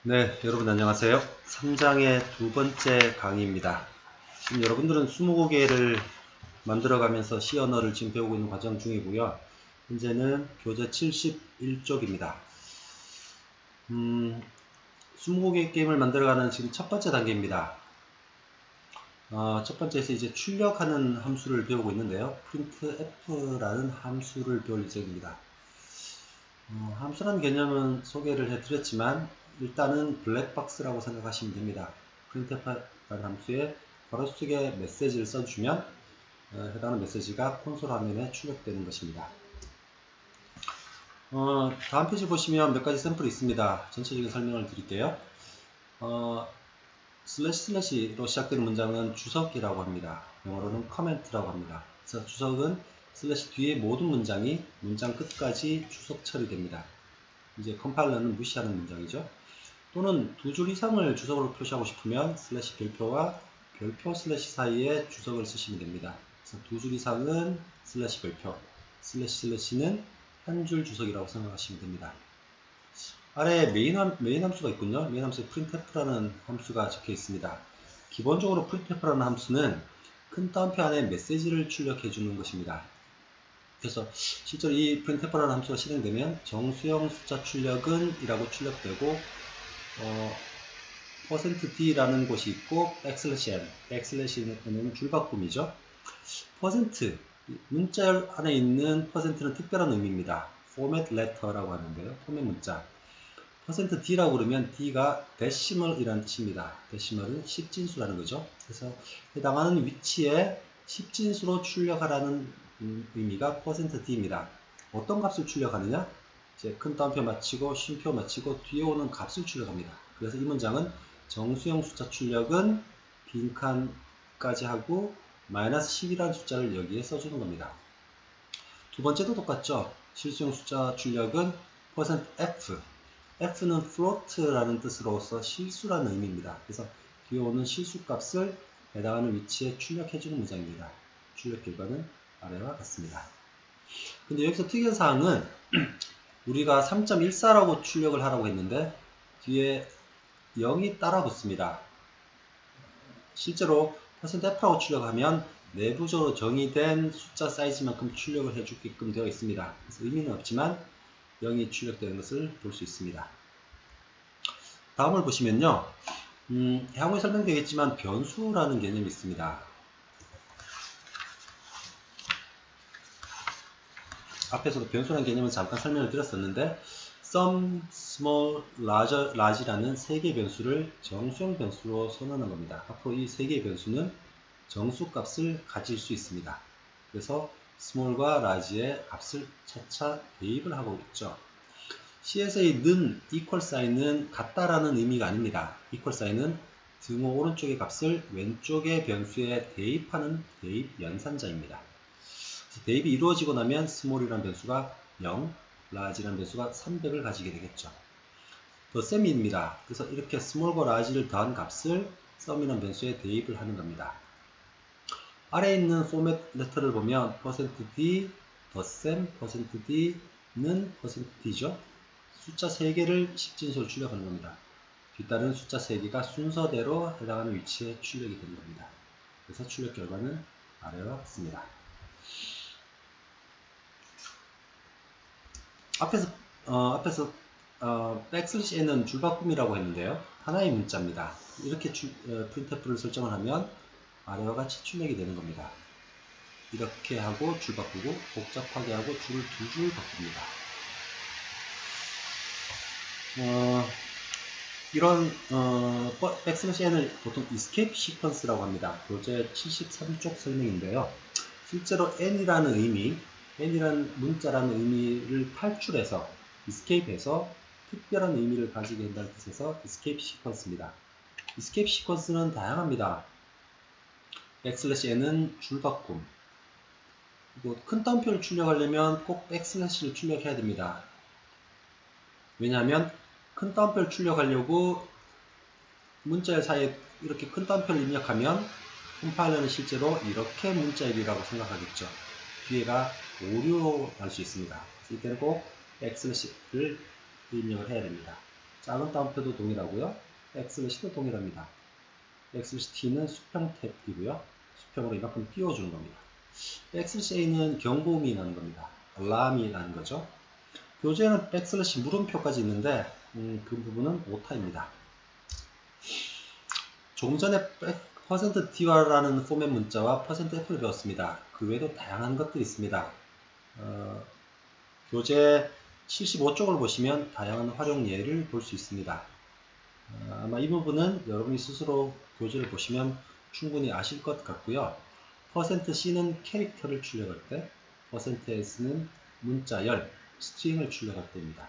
네, 여러분 안녕하세요. 3장의 두 번째 강의입니다. 지금 여러분들은 20개를 만들어가면서 C 언어를 지금 배우고 있는 과정 중이고요. 현재는 교재 71쪽입니다. 20개 게임을 만들어가는 지금 첫 번째 단계입니다. 첫 번째에서 이제 출력하는 함수를 배우고 있는데요. printf라는 함수를 배울 예정입니다. 함수라는 개념은 소개를 해드렸지만 일단은 블랙박스라고 생각하시면 됩니다. printf라는 함수에 괄호속에 메시지를 써주면 해당하는 메시지가 콘솔 화면에 출력되는 것입니다. 다음 페이지 보시면 몇 가지 샘플이 있습니다. 전체적인 설명을 드릴게요. 슬래시로 시작되는 문장은 주석이라고 합니다. 영어로는 커멘트라고 합니다. 그래서 주석은 슬래시 뒤에 모든 문장이 문장 끝까지 주석 처리됩니다. 이제 컴파일러는 무시하는 문장이죠. 또는 두 줄 이상을 주석으로 표시하고 싶으면 슬래시 별표와 별표 슬래시 사이에 주석을 쓰시면 됩니다. 그래서 두 줄 이상은 슬래시 별표, 슬래시는 한 줄 주석이라고 생각하시면 됩니다. 아래에 메인 함수가 있군요. 메인 함수에 printf라는 함수가 적혀 있습니다. 기본적으로 printf라는 함수는 큰 따옴표 안에 메시지를 출력해 주는 것입니다. 그래서 실제로 이 printf라는 함수가 실행되면 정수형 숫자 출력은 이라고 출력되고 %d라는 곳이 있고 백슬래시는 줄바꿈이죠. 퍼센트 문자 안에 있는 %는 특별한 의미입니다. format letter라고 하는데요. 포맷 문자. %d라고 그러면 d가 데시멀이라는 뜻입니다. 데시멀은 십진수라는 거죠. 그래서 해당하는 위치에 십진수로 출력하라는 의미가 %d입니다. 어떤 값을 출력하느냐? 이제 큰 따옴표 마치고 쉼표 마치고 뒤에 오는 값을 출력합니다. 그래서 이 문장은 정수형 숫자 출력은 빈칸까지 하고 -10이라는 숫자를 여기에 써주는 겁니다. 두 번째도 똑같죠. 실수형 숫자 출력은 %f f는 float라는 뜻으로서 실수라는 의미입니다. 그래서 뒤에 오는 실수 값을 해당하는 위치에 출력해주는 문장입니다. 출력 결과는 아래와 같습니다. 근데 여기서 특이한 사항은 우리가 3.14라고 출력을 하라고 했는데 뒤에 0이 따라 붙습니다. 실제로 %f라고 출력하면 내부적으로 정의된 숫자 사이즈만큼 출력을 해주게끔 되어 있습니다. 그래서 의미는 없지만 0이 출력되는 것을 볼 수 있습니다. 다음을 보시면요. 향후에 설명되겠지만 변수라는 개념이 있습니다. 앞에서도 변수라는 개념을 잠깐 설명을 드렸었는데 sum, small, large라는 세 개의 변수를 정수형 변수로 선언한 겁니다. 앞으로 이 세 개의 변수는 정수값을 가질 수 있습니다. 그래서 small과 large의 값을 차차 대입을 하고 있죠. CS의 는 equal sign은 같다라는 의미가 아닙니다. equal sign은 등호 오른쪽의 값을 왼쪽의 변수에 대입하는 대입 연산자입니다. 대입이 이루어지고 나면 small이라는 변수가 0, large라는 변수가 300을 가지게 되겠죠. 더 셈입니다. 그래서 이렇게 small과 large를 더한 값을 sum이라는 변수에 대입을 하는 겁니다. 아래에 있는 format letter를 보면 %d, 더 셈, %d는 %d죠. 숫자 3개를 십진수로 출력하는 겁니다. 뒤따른 숫자 3개가 순서대로 해당하는 위치에 출력이 되는 겁니다. 그래서 출력 결과는 아래와 같습니다. 앞에서 백슬래시n은 줄바꿈이라고 했는데요. 하나의 문자입니다. 이렇게 printf를 설정을 하면 아래와 같이 출력이 되는 겁니다. 이렇게 하고 줄 바꾸고 복잡하게 하고 줄을 두 줄 바꿉니다. 이런 백슬래시n을 보통 escape sequence라고 합니다. 교재 73쪽 설명인데요. 실제로 n이라는 의미, n이라는 문자라는 의미를 탈출해서 escape해서 특별한 의미를 가지게 된다는 뜻에서 escape sequence입니다. escape sequence는 다양합니다. 백슬래시n은 줄바꿈, 그리고 큰 따옴표를 출력하려면 꼭 백슬래시를 출력해야 됩니다. 왜냐하면 큰 따옴표를 출력하려고 문자 사이에 이렇게 큰 따옴표를 입력하면 컴파일러는 실제로 이렇게 문자일이라고 생각하겠죠. 뒤에가 오류로 날 수 있습니다. 이때는 꼭 백슬래시를 입력을 해야 됩니다. 작은 따옴표도 동일하고요. 백슬래시도 동일합니다. 백슬래시 t는 수평 탭이고요. 수평으로 이만큼 띄워주는 겁니다. 백슬래시 a는 경고음이 나는 겁니다. 알람이 나는 거죠. 교재에는 백슬래시 물음표까지 있는데 그 부분은 오타입니다. 조금 전에 %d라는 포맷 문자와 %f를 배웠습니다. 그 외에도 다양한 것들이 있습니다. 교재 75쪽을 보시면 다양한 활용 예를 볼 수 있습니다. 아마 이 부분은 여러분이 스스로 교재를 보시면 충분히 아실 것 같고요. %c는 캐릭터를 출력할 때, %s는 문자열, 스트링을 출력할 때입니다.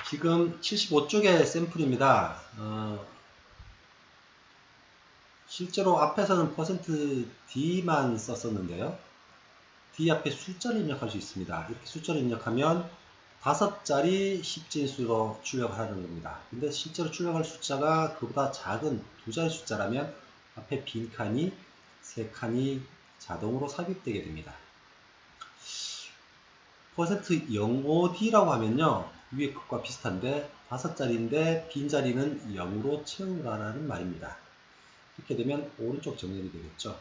지금 75쪽의 샘플입니다. 실제로 앞에서는 %d만 썼었는데요. D 앞에 숫자를 입력할 수 있습니다. 이렇게 숫자를 입력하면 5자리 10진수로 출력하는 겁니다. 근데 실제로 출력할 숫자가 그보다 작은 2자리 숫자라면 앞에 빈칸이 3칸이 자동으로 삽입되게 됩니다. %05D라고 하면요. 위에 것과 비슷한데 5자리인데 빈자리는 0으로 채우라는 말입니다. 이렇게 되면 오른쪽 정렬이 되겠죠.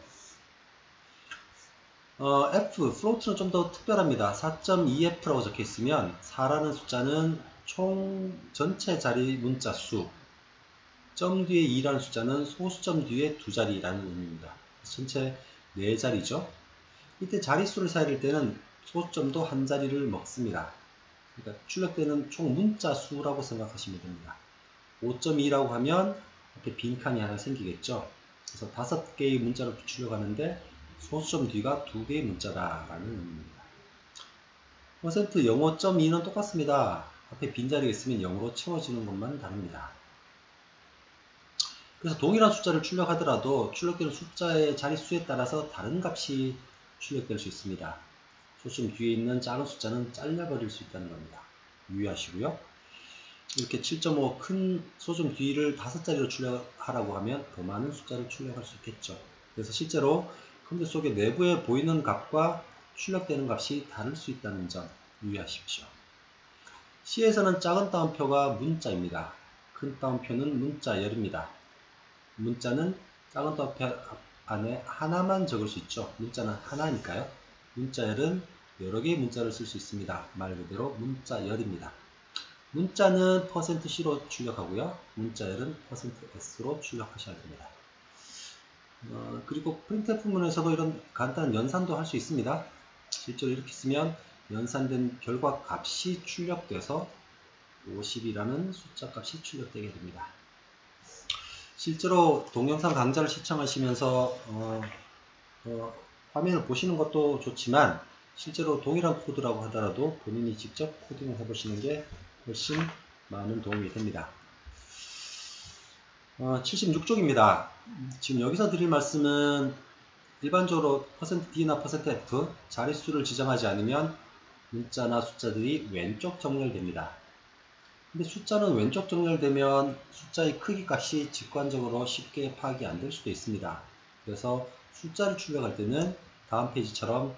F, float는 좀 더 특별합니다. 4.2F라고 적혀 있으면 4라는 숫자는 총 전체 자리 문자 수, 점 뒤에 2라는 숫자는 소수점 뒤에 2자리라는 의미입니다. 전체 4자리죠. 이때 자릿수를 사야 될 때는 소수점도 한 자리를 먹습니다. 그러니까 출력되는 총 문자 수라고 생각하시면 됩니다. 5.2라고 하면 이렇게 빈칸이 하나 생기겠죠. 그래서 5개의 문자를 출력하는데 소수점 뒤가 2개의 문자다라는 의미입니다. %05.2는 똑같습니다. 앞에 빈자리가 있으면 0으로 채워지는 것만 다릅니다. 그래서 동일한 숫자를 출력하더라도 출력되는 숫자의 자릿수에 따라서 다른 값이 출력될 수 있습니다. 소수점 뒤에 있는 작은 숫자는 잘려버릴 수 있다는 겁니다. 유의하시고요. 이렇게 7.5 큰 소수점 뒤를 5자리로 출력하라고 하면 더 많은 숫자를 출력할 수 있겠죠. 그래서 실제로 컴퓨터 속의 내부에 보이는 값과 출력되는 값이 다를 수 있다는 점 유의하십시오. C에서는 작은 따옴표가 문자입니다. 큰 따옴표는 문자열입니다. 문자는 작은 따옴표 안에 하나만 적을 수 있죠. 문자는 하나니까요. 문자열은 여러 개의 문자를 쓸 수 있습니다. 말 그대로 문자열입니다. 문자는 %c로 출력하고요. 문자열은 %s로 출력하셔야 됩니다. 그리고 printf문에서도 이런 간단한 연산도 할 수 있습니다. 실제로 이렇게 쓰면 연산된 결과 값이 출력돼서 50이라는 숫자 값이 출력되게 됩니다. 실제로 동영상 강좌를 시청하시면서 화면을 보시는 것도 좋지만 실제로 동일한 코드라고 하더라도 본인이 직접 코딩을 해보시는 게 훨씬 많은 도움이 됩니다. 76쪽입니다. 지금 여기서 드릴 말씀은 일반적으로 %d나 %f 자릿수를 지정하지 않으면 문자나 숫자들이 왼쪽 정렬됩니다. 근데 숫자는 왼쪽 정렬되면 숫자의 크기 값이 직관적으로 쉽게 파악이 안 될 수도 있습니다. 그래서 숫자를 출력할 때는 다음 페이지처럼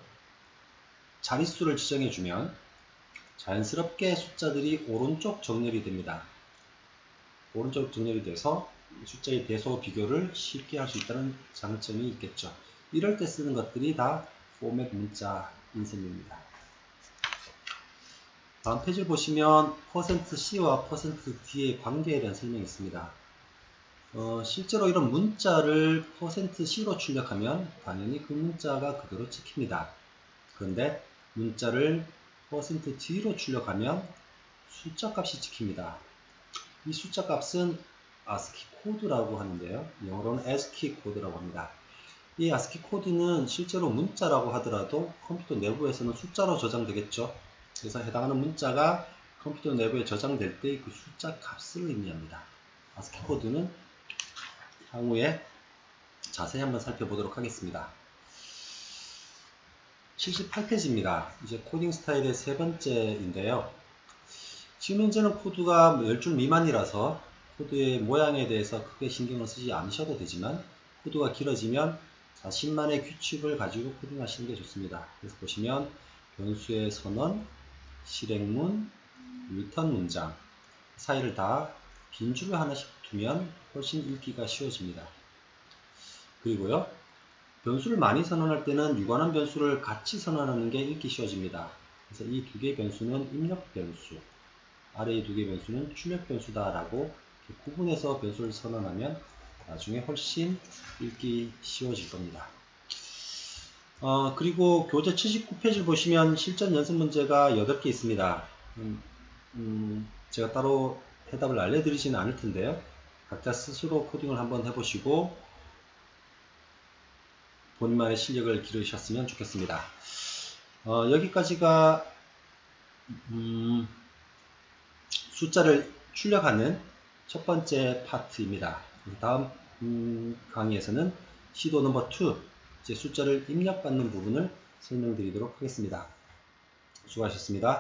자릿수를 지정해주면 자연스럽게 숫자들이 오른쪽 정렬이 됩니다. 오른쪽 정렬이 돼서 숫자의 대소 비교를 쉽게 할 수 있다는 장점이 있겠죠. 이럴 때 쓰는 것들이 다 포맷 문자인 셈입니다. 다음 페이지를 보시면 %c와 %d의 관계에 대한 설명이 있습니다. 실제로 이런 문자를 %c로 출력하면 당연히 그 문자가 그대로 찍힙니다. 그런데 문자를 %d로 출력하면 숫자 값이 찍힙니다. 이 숫자 값은 ASCII 코드라고 하는데요. 영어로는 ASCII 코드라고 합니다. 이 ASCII 코드는 실제로 문자라고 하더라도 컴퓨터 내부에서는 숫자로 저장되겠죠. 그래서 해당하는 문자가 컴퓨터 내부에 저장될 때 그 숫자 값을 의미합니다. ASCII 코드는 향후에 자세히 한번 살펴보도록 하겠습니다. 78페이지입니다. 이제 코딩 스타일의 세 번째인데요. 지금 현재는 코드가 10줄 미만이라서 코드의 모양에 대해서 크게 신경을 쓰지 않으셔도 되지만 코드가 길어지면 자신만의 규칙을 가지고 코딩하시는 게 좋습니다. 그래서 보시면 변수의 선언, 실행문, 리턴 문장 사이를 다 빈 줄을 하나씩 두면 훨씬 읽기가 쉬워집니다. 그리고요, 변수를 많이 선언할 때는 유관한 변수를 같이 선언하는 게 읽기 쉬워집니다. 그래서 이 두 개의 변수는 입력 변수, 아래 이 두 개의 변수는 출력 변수다 라고 구분해서 변수를 선언하면 나중에 훨씬 읽기 쉬워질 겁니다. 그리고 교재 79페이지를 보시면 실전 연습 문제가 8개 있습니다. 제가 따로 해답을 알려드리지는 않을 텐데요. 각자 스스로 코딩을 한번 해보시고 본인만의 실력을 기르셨으면 좋겠습니다. 여기까지가 숫자를 출력하는 첫 번째 파트입니다. 다음 강의에서는 시도 넘버 2, 이제 숫자를 입력받는 부분을 설명드리도록 하겠습니다. 수고하셨습니다.